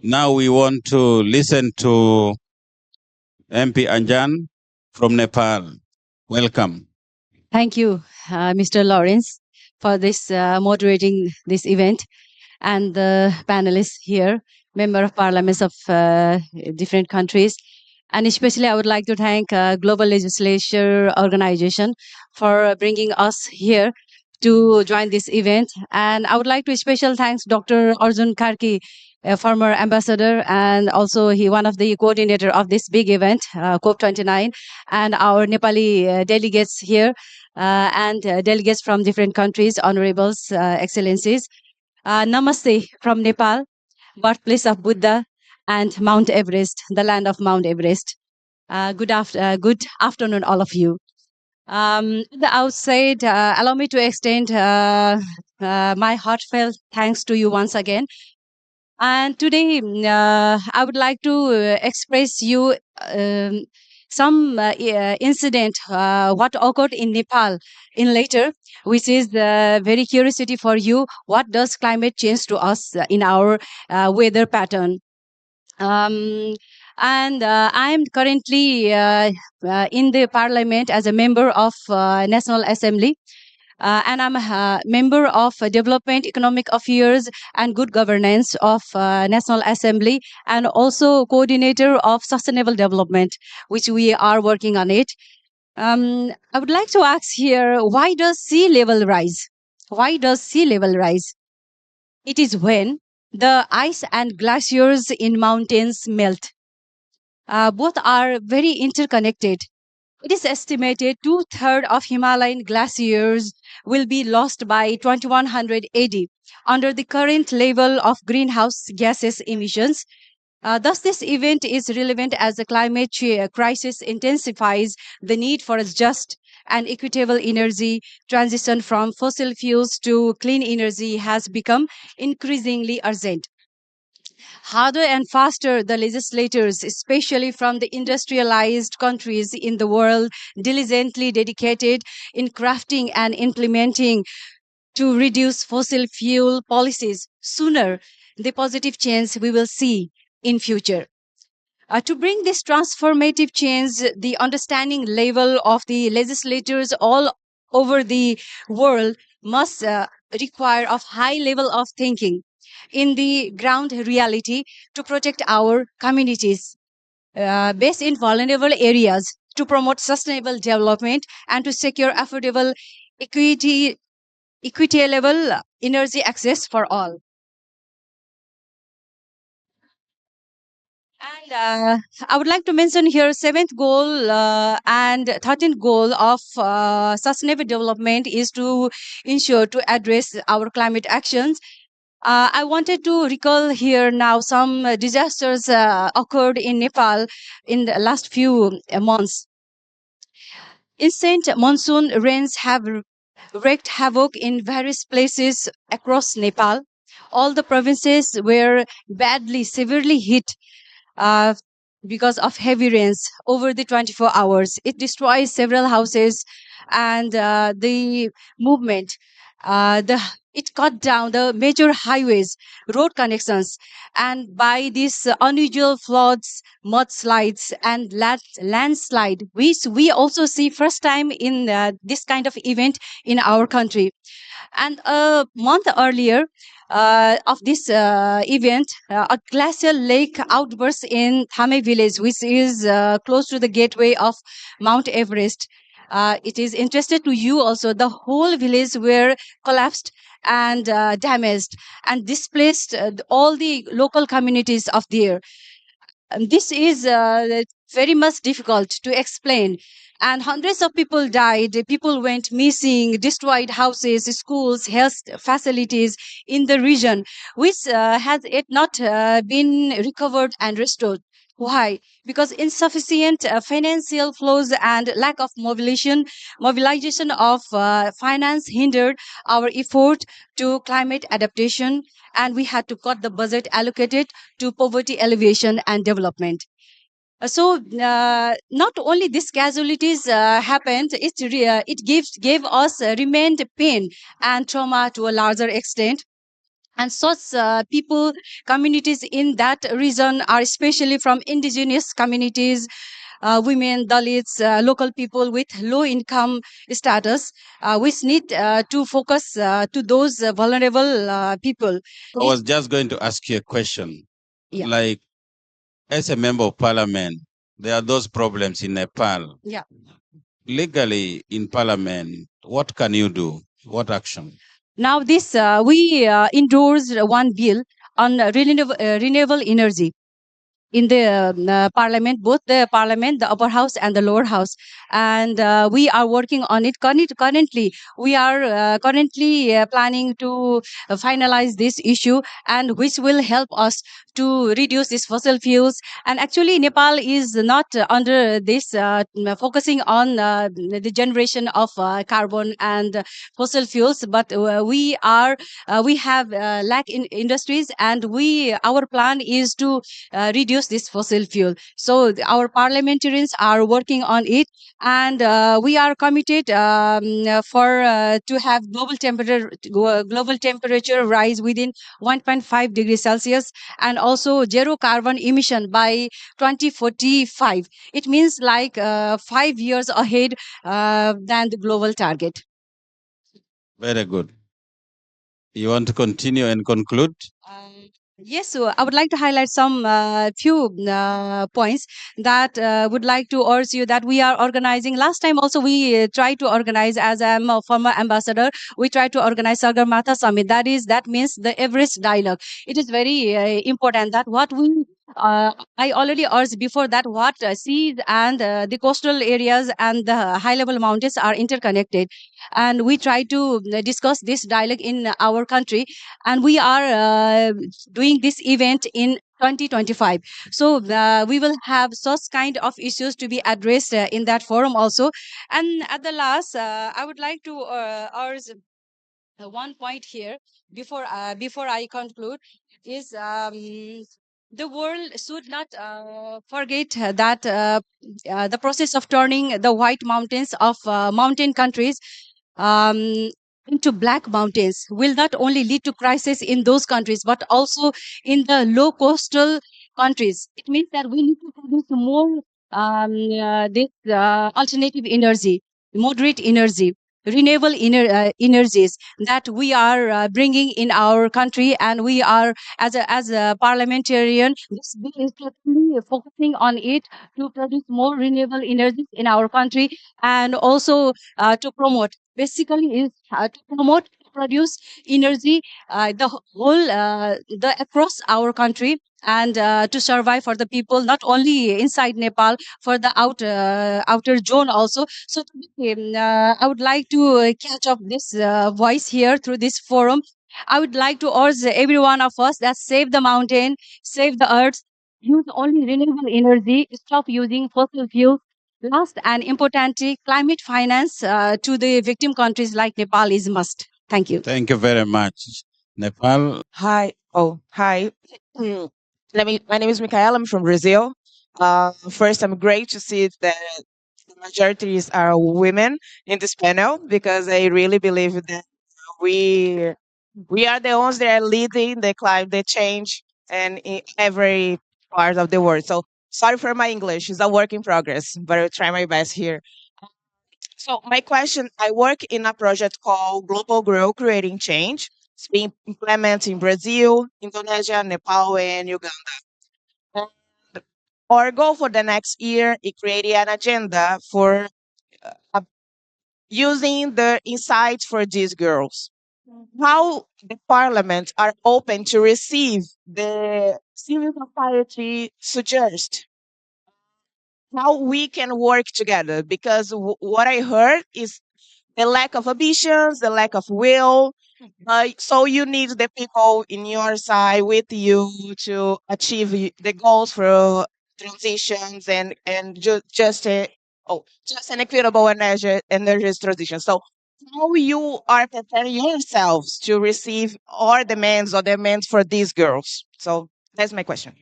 Now we want to listen to MP Anjan from Nepal. Welcome. Thank you, Mr. Lawrence, for this moderating this event, and the panelists here, member of parliaments of different countries. And especially, I would like to thank Global Legislature Organization for bringing us here to join this event. And I would like to special thanks Dr. Arjun Karki, a former ambassador, and also he one of the coordinator of this big event, COP29, and our Nepali delegates here, and delegates from different countries, honorables, excellencies. Namaste from Nepal, birthplace of Buddha, and Mount Everest, the land of Mount Everest. Good afternoon, all of you. At the outset, allow me to extend my heartfelt thanks to you once again. And today, I would like to express you some incident what occurred in Nepal in later, which is very curiosity for you. What does climate change to us in our weather pattern? Um, and I am currently in the parliament as a member of National Assembly, and I'm a member of Development, Economic Affairs, and Good Governance of National Assembly, and also coordinator of Sustainable Development, which we are working on it. I would like to ask here, why does sea level rise? Why does sea level rise? It is when the ice and glaciers in mountains melt. Both are very interconnected. It is estimated two-thirds of Himalayan glaciers will be lost by 2100 AD under the current level of greenhouse gases emissions. Thus, this event is relevant as the climate crisis intensifies the need for a just and equitable energy transition from fossil fuels to clean energy has become increasingly urgent. Harder and faster, the legislators, especially from the industrialized countries in the world, diligently dedicated in crafting and implementing to reduce fossil fuel policies, sooner the positive change we will see in future. To bring this transformative change, the understanding level of the legislators all over the world must require of high level of thinking in the ground reality to protect our communities based in vulnerable areas, to promote sustainable development, and to secure affordable equitable energy access for all. And I would like to mention here seventh goal and 13th goal of sustainable development is to ensure to address our climate actions. I wanted to recall here now some disasters occurred in Nepal in the last few months. Instant monsoon rains have wreaked havoc in various places across Nepal. All the provinces were badly, severely hit uh, because of heavy rains over the 24 hours. It destroys several houses and the movement. It cut down the major highways, road connections, and by these unusual floods, mudslides, and landslide, which we also see first time in this kind of event in our country. And a month earlier of this event, a glacial lake outburst in Thame village, which is close to the gateway of Mount Everest. It is interested to you also. The whole village were collapsed and damaged and displaced all the local communities of there. This is very much difficult to explain. And hundreds of people died. People went missing, destroyed houses, schools, health facilities in the region, which has it not been recovered and restored. Why? Because insufficient financial flows and lack of mobilization of finance hindered our effort to climate adaptation, and we had to cut the budget allocated to poverty alleviation and development. Not only these casualties happened, it gave us remained pain and trauma to a larger extent. And such people, communities in that region are especially from indigenous communities, women, Dalits, local people with low income status, which need to focus to those vulnerable people. I was just going to ask you a question. Yeah. Like, as a member of parliament, there are those problems in Nepal. Yeah. Legally, in parliament, what can you do? What action? Now, this we endorsed one bill on renewable energy in the parliament, both the parliament, the upper house and the lower house, and we are working on it currently. We are currently planning to finalize this issue, and which will help us to reduce these fossil fuels. And actually Nepal is not under this focusing on the generation of carbon and fossil fuels, but we have lack in industries, and our plan is to reduce this fossil fuel. So our parliamentarians are working on it, and we are committed for to have global temperature rise within 1.5 degrees Celsius, and also zero carbon emission by 2045. It means like 5 years ahead than the global target. Very good. You want to continue and conclude? Yes, so I would like to highlight some few points that would like to urge you that we are organizing. Last time also we tried to organize, as I am a former ambassador, we tried to organize Sagarmatha Summit. That means the Everest dialogue. It is very important that what we I already urged before that what seas and the coastal areas and the high level mountains are interconnected, and we try to discuss this dialogue in our country, and we are doing this event in 2025. So we will have such kind of issues to be addressed in that forum also. And at the last, I would like to urge one point here before I conclude is the world should not forget that the process of turning the white mountains of mountain countries um, into black mountains will not only lead to crisis in those countries but also in the low coastal countries. It means that we need to produce more this alternative energy, moderate energy, renewable energies that we are bringing in our country. And we are, as a parliamentarian, this bill is totally focusing on it to produce more renewable energies in our country, and also to promote, basically is to promote, to produce energy the whole the across our country, and to survive for the people not only inside Nepal, for the outer zone also. So today, I would like to catch up this voice here through this forum. I would like to urge every one of us that save the mountain, save the earth, use only renewable energy, stop using fossil fuels. Last and importantly, climate finance to the victim countries like Nepal is must. Thank you. Thank you very much. Nepal. Hi. Oh, hi. My name is Michaela. I'm from Brazil. First, I'm great to see that the majorities are women in this panel, because I really believe that we we are the ones that are leading the climate change and in every part of the world. So sorry for my English; it's a work in progress, but I'll try my best here. So my question, I work in a project called Global Grow Creating Change. It's being implemented in Brazil, Indonesia, Nepal, and Uganda. And our goal for the next year is creating an agenda for uh, using the insights for these girls. How the parliament are open to receive the civil society suggest how we can work together, because what I heard is the lack of ambitions, the lack of will. So you need the people in your side with you to achieve the goals for transitions and just an equitable energy transition. So how you are preparing yourselves to receive our demands or demands for these girls? So that's my question.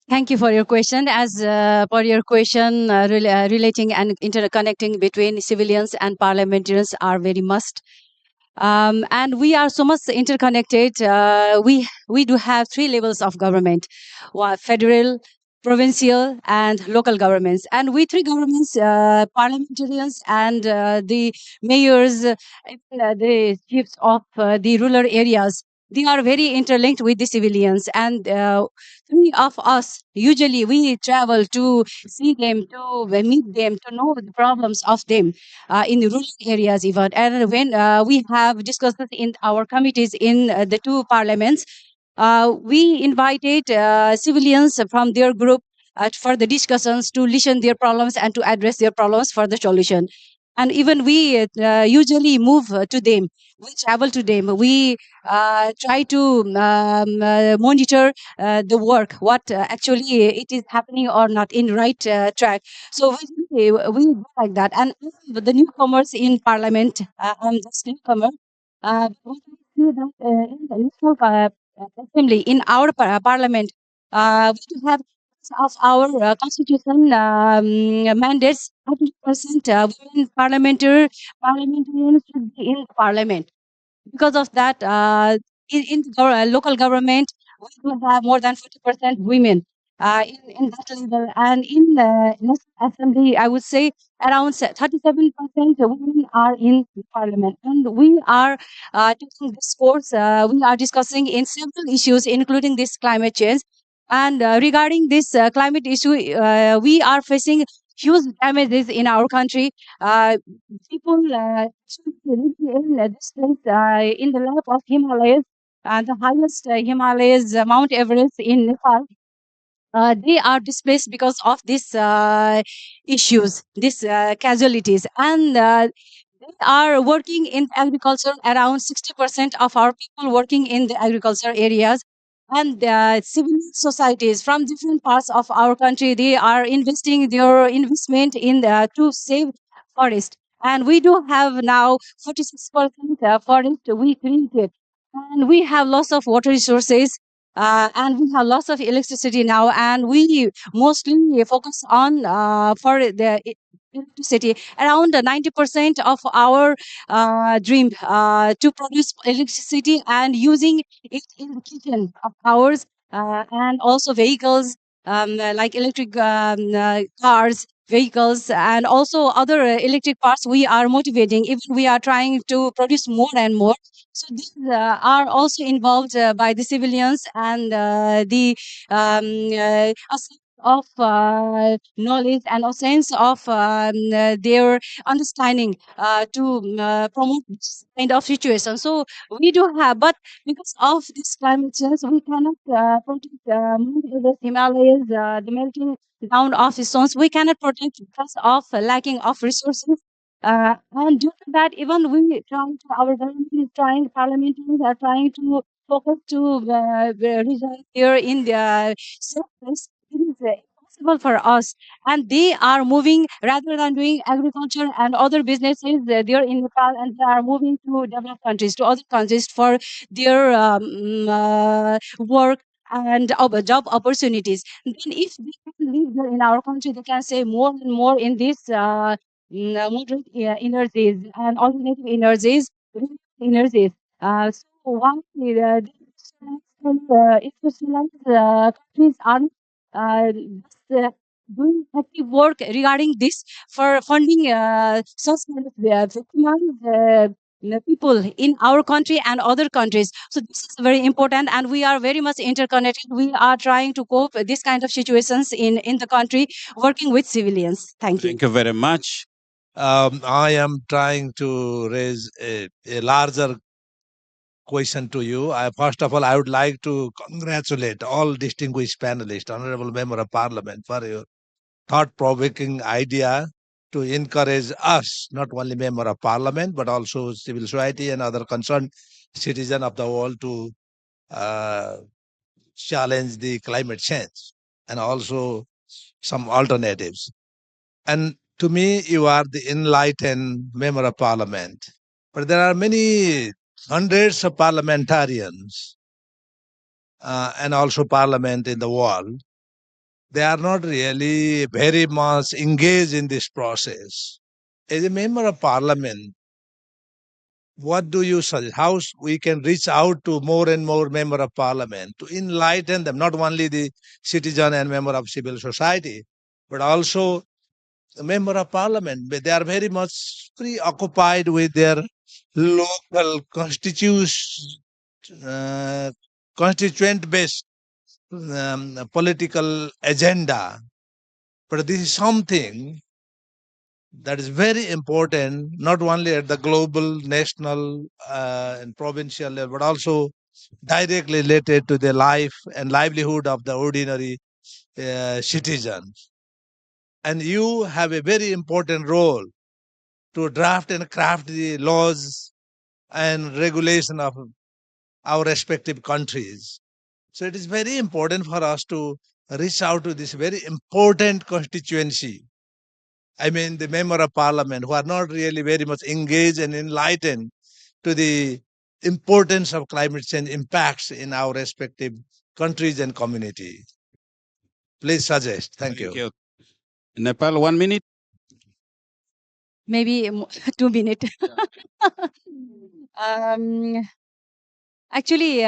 Thank you for your question. As per your question, relating and interconnecting between civilians and parliamentarians are very must. And we are so much interconnected. We do have 3 levels of government: federal, provincial, and local governments. And we 3 governments, parliamentarians and the mayors, the chiefs of the rural areas, they are very interlinked with the civilians. And 3 of us, usually we travel to see them, to meet them, to know the problems of them in the rural areas even. And when we have discussed this in our committees in the 2 parliaments, we invited civilians from their group for the discussions, to listen their problems and to address their problems for the solution. And even we usually move to them. We travel to them. We try to monitor the work, what actually it is happening or not in right track. So we do like that. And the newcomers in parliament, I'm just newcomer. We can see that in the national assembly, in our parliament, we do have of our constitution mandates 30% women parliamentarians should be in parliament. Because of that, in local government, we do have more than 40% women in that level. And in the National Assembly, I would say around 37% women are in the parliament. And we are taking this course, we are discussing in several issues, including this climate change. And regarding this climate issue, we are facing huge damages in our country. Uh, People actually live in this place in the lap of Himalayas, the highest Himalayas, Mount Everest in Nepal. They are displaced because of these issues, these casualties. And they are working in agriculture. Around 60% of our people working in the agriculture areas. And civil societies from different parts of our country, they are investing their investment in to save forest. And we do have now 46% forest we created. And we have lots of water resources, and we have lots of electricity now. And we mostly focus on for the electricity. Around 90% of our dream to produce electricity and using it in the kitchen of ours, and also vehicles, like electric cars, vehicles, and also other electric parts we are motivating. If we are trying to produce more and more, so these are also involved by the civilians. And the a sense of knowledge and a sense of their understanding to promote this kind of situation. So we do have, but because of this climate change, we cannot protect Mount Everest, Himalayas, the melting down of the stones. We cannot protect because of lacking of resources. And due to that, even we trying to, our government is trying, parliamentarians are trying to focus to reside here in the surface. It is impossible for us. And they are moving, rather than doing agriculture and other businesses, they're in Nepal, and they are moving to developed countries, to other countries for their work and job opportunities. Then if they can live there in our country, they can save more and more in this moderate energies and alternative energies, renewable energies. So why the industrialized countries are just doing active work regarding this for funding such kind of victimized people in our country and other countries. So this is very important, and we are very much interconnected. We are trying to cope with this kind of situations in the country, working with civilians. Thank you. Thank you very much. I am trying to raise a larger question to you. First of all, I would like to congratulate all distinguished panelists, Honorable Member of Parliament, for your thought-provoking idea to encourage us, not only Member of Parliament, but also civil society and other concerned citizen of the world to challenge the climate change and also some alternatives. And to me, you are the enlightened Member of Parliament. But there are many hundreds of parliamentarians and also parliament in the world. They are not really very much engaged in this process. As a member of parliament, what do you suggest? How we can reach out to more and more member of parliament to enlighten them, not only the citizen and member of civil society, but also the member of parliament. They are very much preoccupied with their local constituent-based political agenda. But this is something that is very important, not only at the global, national, and provincial level, but also directly related to the life and livelihood of the ordinary citizens. And you have a very important role to draft and craft the laws and regulation of our respective countries. So it is very important for us to reach out to this very important constituency. I mean, the member of parliament who are not really very much engaged and enlightened to the importance of climate change impacts in our respective countries and communities. Please suggest. Thank you. Nepal, 1 minute. Maybe 2 minutes. Actually,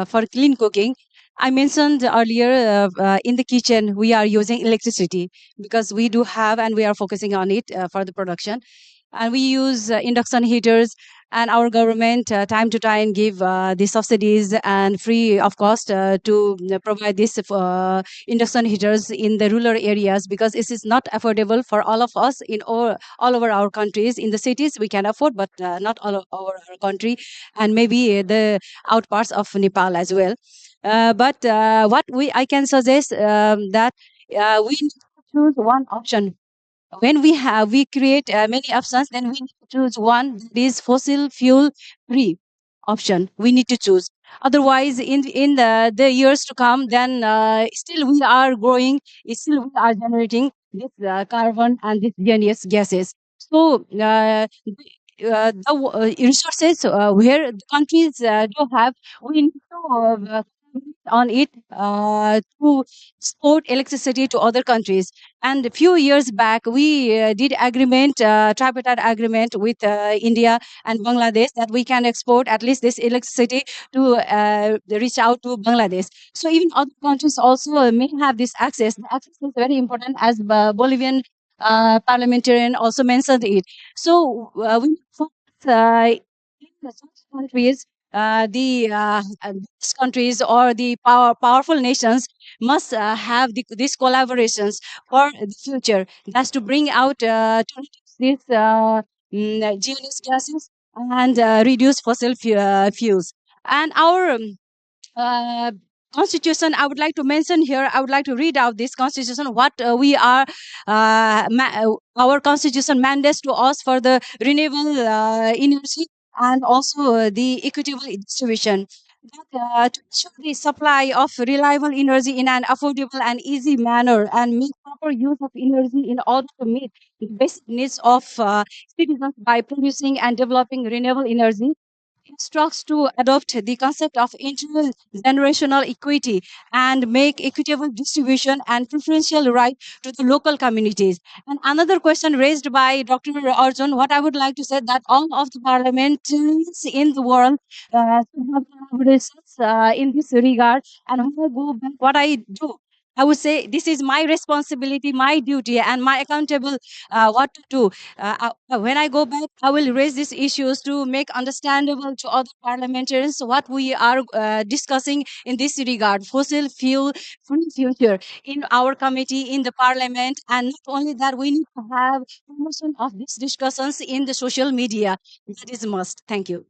for clean cooking. I mentioned earlier in the kitchen we are using electricity because we do have and we are focusing on it for the production, and we use induction heaters. And our government time to time give the subsidies and free of cost to provide this induction heaters in the rural areas, because it is not affordable for all of us in all over our countries. In the cities we can afford, but not all over our country, and maybe the out parts of Nepal as well. But what I can suggest that we need to choose one option. When we create many options, then we need to choose one that is fossil fuel free option. We need to choose. Otherwise, in the years to come, then still we are growing, still we are generating this carbon and these greenhouse gases. So the resources where the countries do have, we need to on it to export electricity to other countries. And a few years back, we did agreement, tripartite agreement with India and Bangladesh, that we can export at least this electricity to reach out to Bangladesh. So even other countries also may have this access. The access is very important, as Bolivian parliamentarian also mentioned it. So we focus in such countries, these countries or the powerful nations must have these collaborations for the future. That's to bring out to reduce these greenhouse gases and reduce fossil fuels. And our uh, constitution, I would like to mention here, I would like to read out this constitution, what we are our constitution mandates to us for the renewable energy, and also the equitable distribution, that to ensure the supply of reliable energy in an affordable and easy manner, and make proper use of energy in order to meet the basic needs of citizens by producing and developing renewable energy, instructs to adopt the concept of intergenerational equity and make equitable distribution and preferential right to the local communities. And another question raised by Dr. Arjun, what I would like to say, that all of the parliamentarians in the world should have collaborations in this regard. And when I go back, what I do, I would say this is my responsibility, my duty, and my accountable what to do. When I go back, I will raise these issues to make understandable to other parliamentarians what we are discussing in this regard, fossil fuel free future in our committee, in the parliament. And not only that, we need to have promotion of these discussions in the social media. That is a must. Thank you.